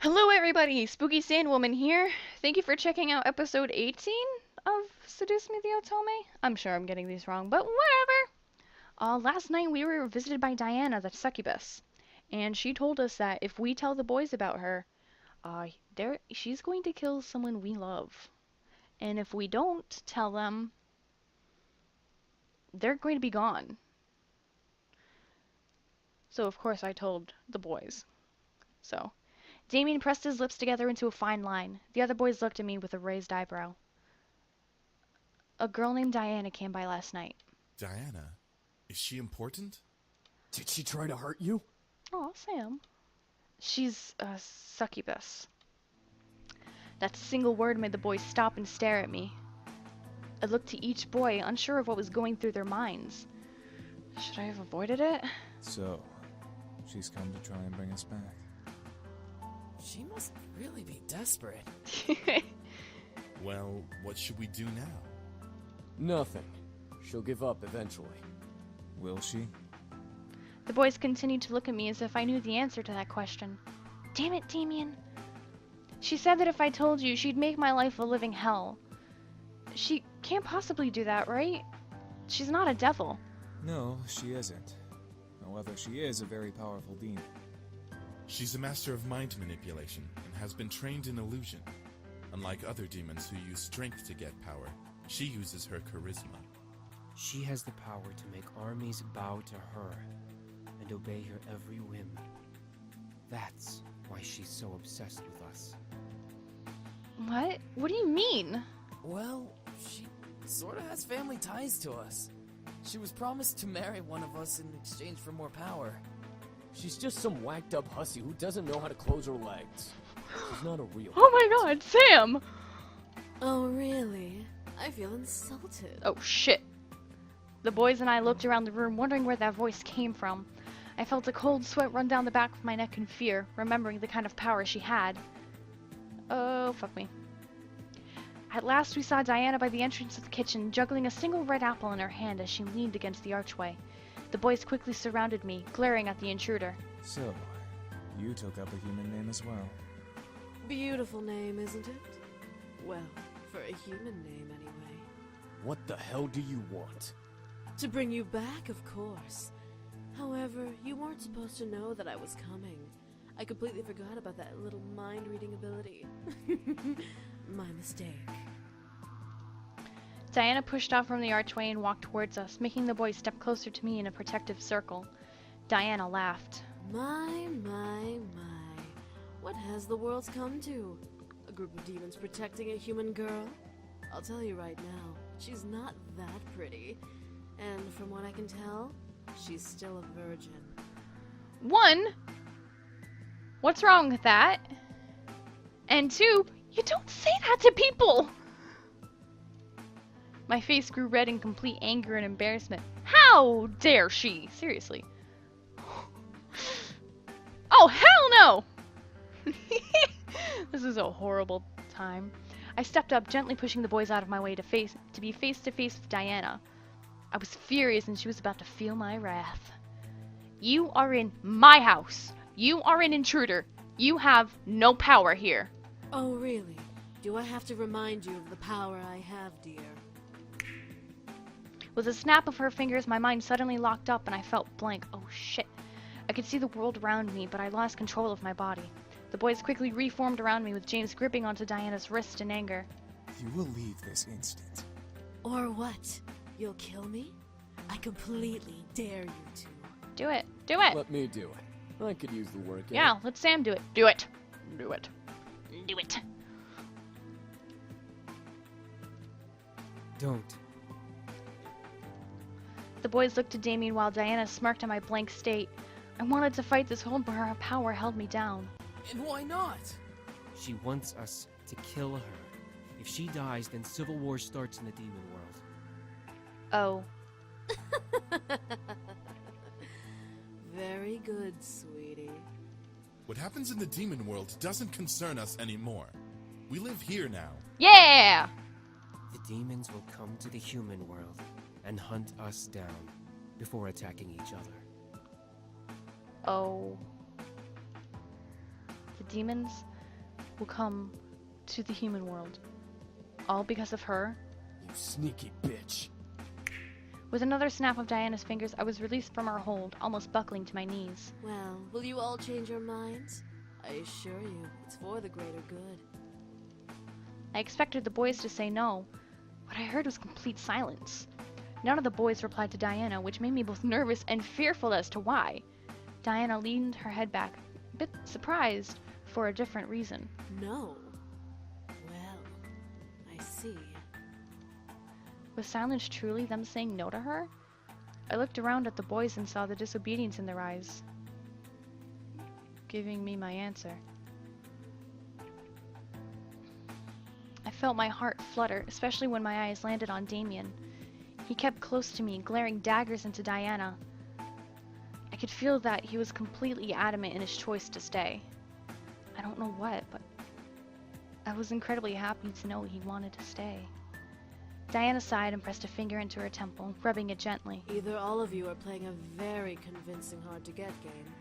Hello everybody, Spooky Sandwoman here. Thank you for checking out episode 18 of Seduce Me the Otome. I'm sure I'm getting these wrong, but whatever. Last night we were visited by Diana, the succubus, and she told us that if we tell the boys about her, she's going to kill someone we love. And if we don't tell them, they're going to be gone. So of course I told the boys. So Damien pressed his lips together into a fine line. The other boys looked at me with a raised eyebrow. A girl named Diana came by last night. Diana? Is she important? Did she try to hurt you? Oh, Sam. She's a succubus. That single word made the boys stop and stare at me. I looked to each boy, unsure of what was going through their minds. Should I have avoided it? So, she's come to try and bring us back. She must really be desperate. Well, what should we do now? Nothing. She'll give up eventually. Will she? The boys continued to look at me as if I knew the answer to that question. Damn it, Damien. She said that if I told you, she'd make my life a living hell. She can't possibly do that, right? She's not a devil. No, she isn't. However, she is a very powerful demon. She's a master of mind manipulation and has been trained in illusion. Unlike other demons who use strength to get power, she uses her charisma. She has the power to make armies bow to her and obey her every whim. That's why she's so obsessed with us. What? What do you mean? Well, she sort of has family ties to us. She was promised to marry one of us in exchange for more power. She's just some whacked up hussy who doesn't know how to close her legs. She's not a real Oh my god, Sam! Oh, really? I feel insulted. Oh shit. The boys and I looked around the room, wondering where that voice came from. I felt a cold sweat run down the back of my neck in fear, remembering the kind of power she had. Oh, fuck me. At last we saw Diana by the entrance of the kitchen, juggling a single red apple in her hand as she leaned against the archway. The boys quickly surrounded me, glaring at the intruder. So, you took up a human name as well. Beautiful name, isn't it? Well, for a human name, anyway. What the hell do you want? To bring you back, of course. However, you weren't supposed to know that I was coming. I completely forgot about that little mind-reading ability. My mistake. Diana pushed off from the archway and walked towards us, making the boys step closer to me in a protective circle. Diana laughed. My. What has the world come to? A group of demons protecting a human girl? I'll tell you right now, she's not that pretty. And from what I can tell, she's still a virgin. One, what's wrong with that? And two, you don't say that to people! My face grew red in complete anger and embarrassment. How dare she? Seriously. Oh, hell no! This is a horrible time. I stepped up, gently pushing the boys out of my way to be face to face with Diana. I was furious and she was about to feel my wrath. You are in my house. You are an intruder. You have no power here. Oh, really? Do I have to remind you of the power I have, dear? With a snap of her fingers, my mind suddenly locked up and I felt blank. Oh shit. I could see the world around me, but I lost control of my body. The boys quickly reformed around me with James gripping onto Diana's wrist in anger. You will leave this instant. Or what? You'll kill me? I completely dare you to. Do it. Do it. Let me do it. I could use the work. Yeah, let Sam do it. Do it. Do it. Do it. Don't. The boys looked to Damien while Diana smirked at my blank state. I wanted to fight this hold, but her power held me down. And why not? She wants us to kill her. If she dies, then civil war starts in the demon world. Oh. Very good, sweetie. What happens in the demon world doesn't concern us anymore. We live here now. Yeah! The demons will come to the human world and hunt us down before attacking each other. Oh. The demons? will come to the human world. All because of her? You sneaky bitch. With another snap of Diana's fingers, I was released from her hold, almost buckling to my knees. Well, will you all change your minds? I assure you, it's for the greater good. I expected the boys to say no. What I heard was complete silence. None of the boys replied to Diana, which made me both nervous and fearful as to why. Diana leaned her head back, a bit surprised, for a different reason. No. Well, I see. Was silence truly them saying no to her? I looked around at the boys and saw the disobedience in their eyes, giving me my answer. I felt my heart flutter, especially when my eyes landed on Damien. He kept close to me, glaring daggers into Diana. I could feel that he was completely adamant in his choice to stay. I don't know what, but I was incredibly happy to know he wanted to stay. Diana sighed and pressed a finger into her temple, rubbing it gently. Either all of you are playing a very convincing hard-to-get game,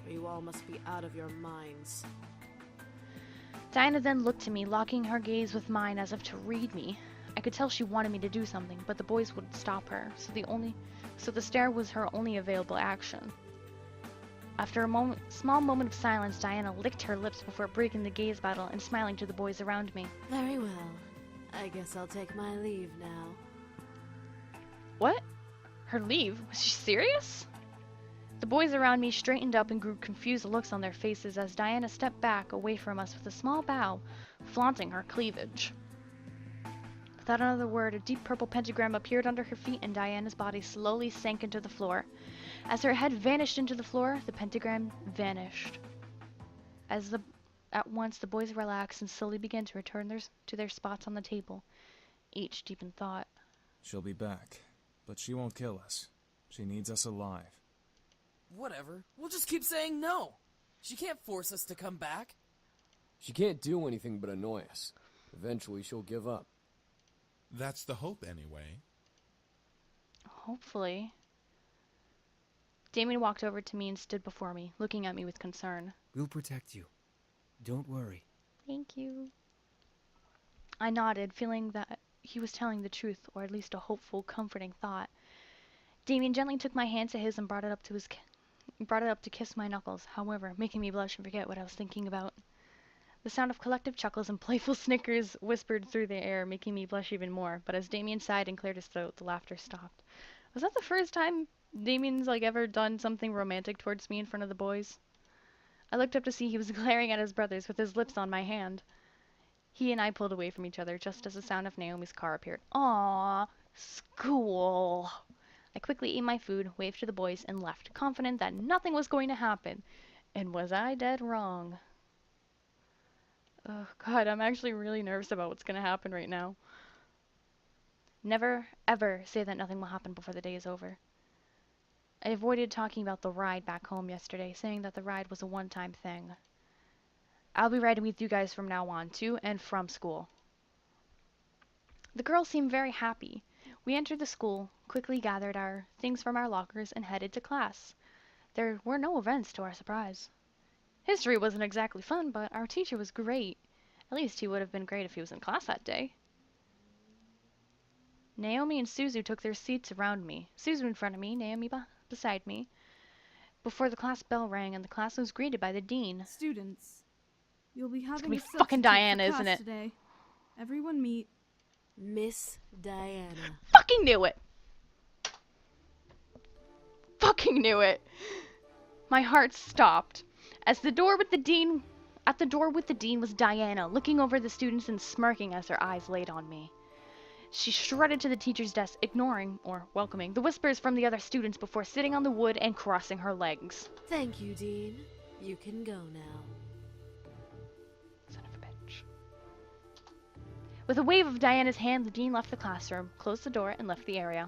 or you all must be out of your minds. Diana then looked to me, locking her gaze with mine as if to read me. I could tell she wanted me to do something, but the boys wouldn't stop her, so the stare was her only available action. After a small moment of silence, Diana licked her lips before breaking the gaze battle and smiling to the boys around me. Very well. I guess I'll take my leave now. What? Her leave? Was she serious? The boys around me straightened up and grew confused looks on their faces as Diana stepped back away from us with a small bow, flaunting her cleavage. Without another word, a deep purple pentagram appeared under her feet and Diana's body slowly sank into the floor. As her head vanished into the floor, the pentagram vanished. At once, the boys relaxed and slowly began to return to their spots on the table, each deep in thought. She'll be back, but she won't kill us. She needs us alive. Whatever. We'll just keep saying no. She can't force us to come back. She can't do anything but annoy us. Eventually, she'll give up. That's the hope, anyway. Hopefully. Damien walked over to me and stood before me, looking at me with concern. We'll protect you. Don't worry. Thank you. I nodded, feeling that he was telling the truth, or at least a hopeful, comforting thought. Damien gently took my hand to his and brought it up to kiss my knuckles, however, making me blush and forget what I was thinking about. The sound of collective chuckles and playful snickers whispered through the air, making me blush even more, but as Damien sighed and cleared his throat, the laughter stopped. Was that the first time Damien's ever done something romantic towards me in front of the boys? I looked up to see he was glaring at his brothers with his lips on my hand. He and I pulled away from each other just as the sound of Naomi's car appeared. Aww, school. I quickly ate my food, waved to the boys, and left, confident that nothing was going to happen. And was I dead wrong? Oh God, I'm actually really nervous about what's going to happen right now. Never, ever say that nothing will happen before the day is over. I avoided talking about the ride back home yesterday, saying that the ride was a one-time thing. I'll be riding with you guys from now on, to and from school. The girls seemed very happy. We entered the school, quickly gathered our things from our lockers, and headed to class. There were no events to our surprise. History wasn't exactly fun, but our teacher was great. At least he would have been great if he was in class that day. Naomi and Suzu took their seats around me. Suzu in front of me, Naomi beside me, before the class bell rang and the class was greeted by the dean. Students, you'll be having gonna be a substitute fucking Diana, for isn't class it? today. Everyone meet Miss Diana. Fucking knew it! Fucking knew it! My heart stopped. At the door with the dean was Diana, looking over the students and smirking as her eyes laid on me. She strutted to the teacher's desk, ignoring, or welcoming, the whispers from the other students before sitting on the wood and crossing her legs. Thank you, Dean. You can go now. Son of a bitch. With a wave of Diana's hand, the dean left the classroom, closed the door, and left the area.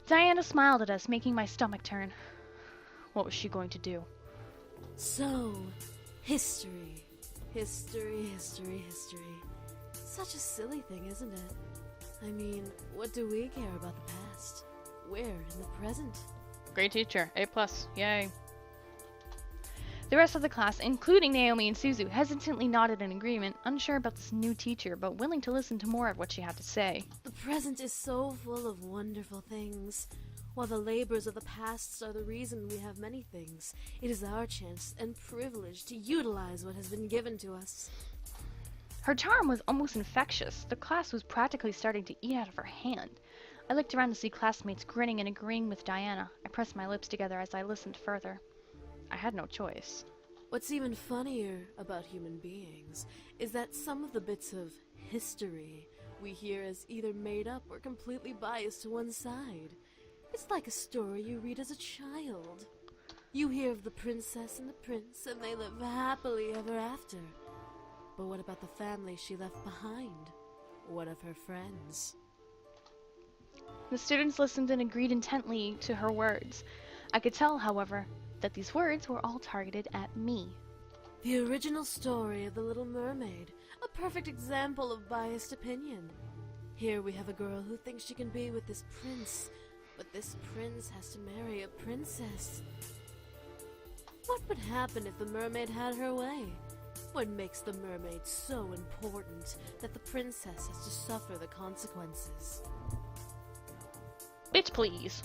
Diana smiled at us, making my stomach turn. What was she going to do? So, history. History. Such a silly thing, isn't it? I mean, what do we care about the past? We're in the present. Great teacher. A+. Yay. The rest of the class, including Naomi and Suzu, hesitantly nodded in agreement, unsure about this new teacher, but willing to listen to more of what she had to say. The present is so full of wonderful things. While the labors of the past are the reason we have many things, it is our chance and privilege to utilize what has been given to us. Her charm was almost infectious. The class was practically starting to eat out of her hand. I looked around to see classmates grinning and agreeing with Diana. I pressed my lips together as I listened further. I had no choice. What's even funnier about human beings is that some of the bits of history we hear as either made up or completely biased to one side. It's like a story you read as a child. You hear of the princess and the prince, and they live happily ever after. But what about the family she left behind? What of her friends? The students listened and agreed intently to her words. I could tell, however, that these words were all targeted at me. The original story of the Little Mermaid, a perfect example of biased opinion. Here we have a girl who thinks she can be with this prince, but this prince has to marry a princess. What would happen if the mermaid had her way? What makes the mermaid so important that the princess has to suffer the consequences? Bitch, please.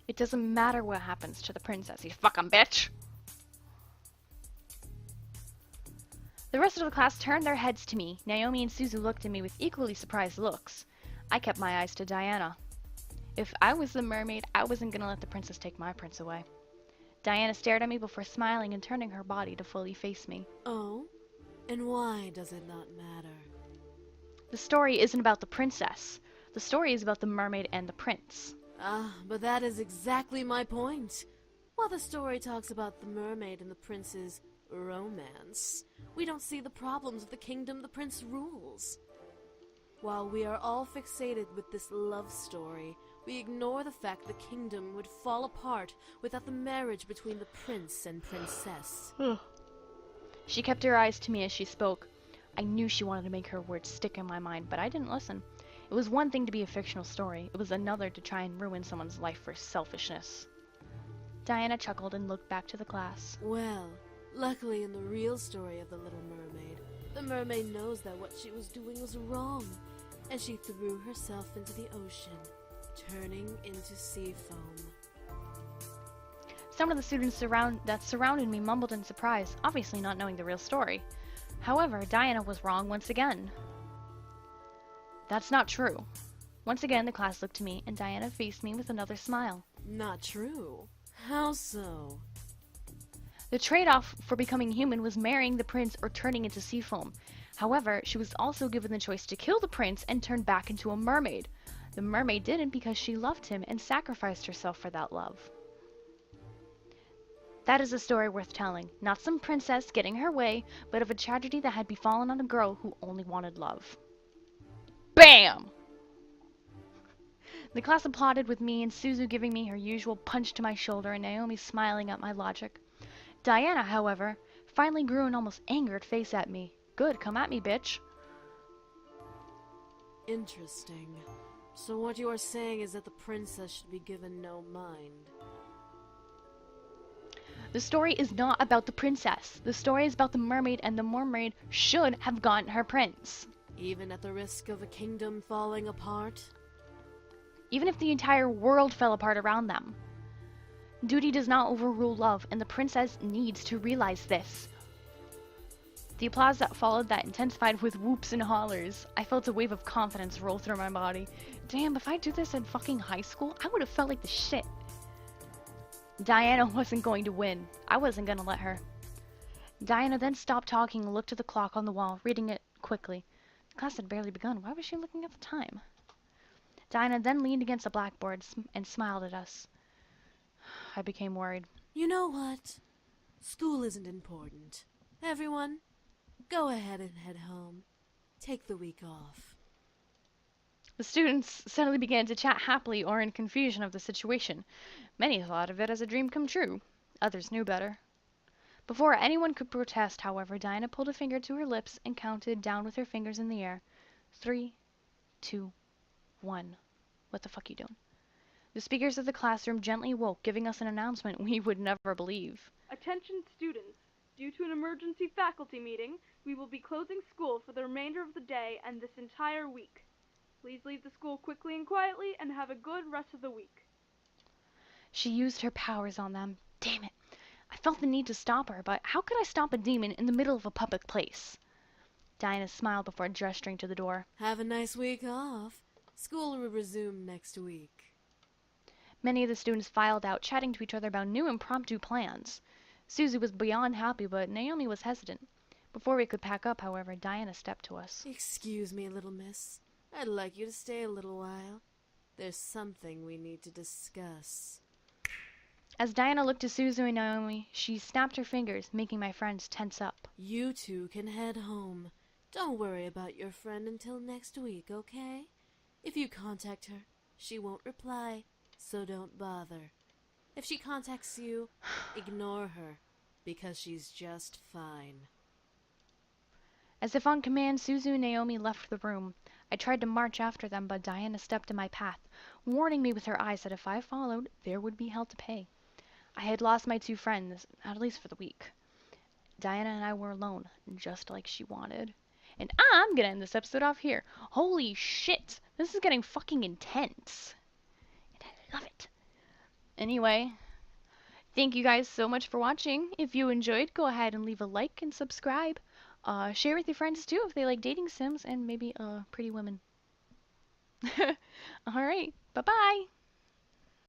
It doesn't matter what happens to the princess, you fucking bitch. The rest of the class turned their heads to me. Naomi and Suzu looked at me with equally surprised looks. I kept my eyes to Diana. If I was the mermaid, I wasn't gonna let the princess take my prince away. Diana stared at me before smiling and turning her body to fully face me. Oh? And why does it not matter? The story isn't about the princess. The story is about the mermaid and the prince. Ah, but that is exactly my point. While the story talks about the mermaid and the prince's romance, we don't see the problems of the kingdom the prince rules. While we are all fixated with this love story, we ignore the fact the kingdom would fall apart without the marriage between the prince and princess. She kept her eyes to me as she spoke. I knew she wanted to make her words stick in my mind, but I didn't listen. It was one thing to be a fictional story. It was another to try and ruin someone's life for selfishness. Diana chuckled and looked back to the class. Well, luckily in the real story of the Little Mermaid, the mermaid knows that what she was doing was wrong, and she threw herself into the ocean, turning into sea foam. Some of the students that surrounded me mumbled in surprise, obviously not knowing the real story. However, Diana was wrong once again. That's not true. Once again, the class looked to me, and Diana faced me with another smile. Not true? How so? The trade-off for becoming human was marrying the prince or turning into sea foam. However, she was also given the choice to kill the prince and turn back into a mermaid. The mermaid didn't because she loved him and sacrificed herself for that love. That is a story worth telling. Not some princess getting her way, but of a tragedy that had befallen on a girl who only wanted love. BAM! The class applauded with me and Suzu giving me her usual punch to my shoulder and Naomi smiling at my logic. Diana, however, finally grew an almost angered face at me. Good, come at me, bitch. Interesting. So what you are saying is that the princess should be given no mind. The story is not about the princess. The story is about the mermaid, and the mermaid should have gotten her prince. Even at the risk of a kingdom falling apart? Even if the entire world fell apart around them. Duty does not overrule love, and the princess needs to realize this. The applause that followed that intensified with whoops and hollers. I felt a wave of confidence roll through my body. Damn, if I did this in fucking high school, I would have felt like the shit. Diana wasn't going to win. I wasn't gonna let her. Diana then stopped talking and looked at the clock on the wall, reading it quickly. The class had barely begun. Why was she looking at the time? Diana then leaned against the blackboard and smiled at us. I became worried. You know what? School isn't important. Everyone, go ahead and head home. Take the week off. The students suddenly began to chat happily or in confusion of the situation. Many thought of it as a dream come true. Others knew better. Before anyone could protest, however, Diana pulled a finger to her lips and counted down with her fingers in the air. 3, 2, 1. What the fuck you doing? The speakers of the classroom gently woke, giving us an announcement we would never believe. Attention students. Due to an emergency faculty meeting, we will be closing school for the remainder of the day and this entire week. Please leave the school quickly and quietly and have a good rest of the week. She used her powers on them. Damn it. I felt the need to stop her, but how could I stop a demon in the middle of a public place? Diana smiled before gesturing to the door. Have a nice week off. School will resume next week. Many of the students filed out, chatting to each other about new impromptu plans. Susie was beyond happy, but Naomi was hesitant. Before we could pack up, however, Diana stepped to us. Excuse me, little miss. I'd like you to stay a little while. There's something we need to discuss. As Diana looked to Susie and Naomi, she snapped her fingers, making my friends tense up. You two can head home. Don't worry about your friend until next week, okay? If you contact her, she won't reply, so don't bother. If she contacts you, ignore her, because she's just fine. As if on command, Suzu and Naomi left the room. I tried to march after them, but Diana stepped in my path, warning me with her eyes that if I followed, there would be hell to pay. I had lost my two friends, at least for the week. Diana and I were alone, just like she wanted. And I'm gonna end this episode off here. Holy shit! This is getting fucking intense. And I love it. Anyway, thank you guys so much for watching. If you enjoyed, go ahead and leave a like and subscribe. Share with your friends too if they like dating sims and maybe pretty women. Alright, bye-bye!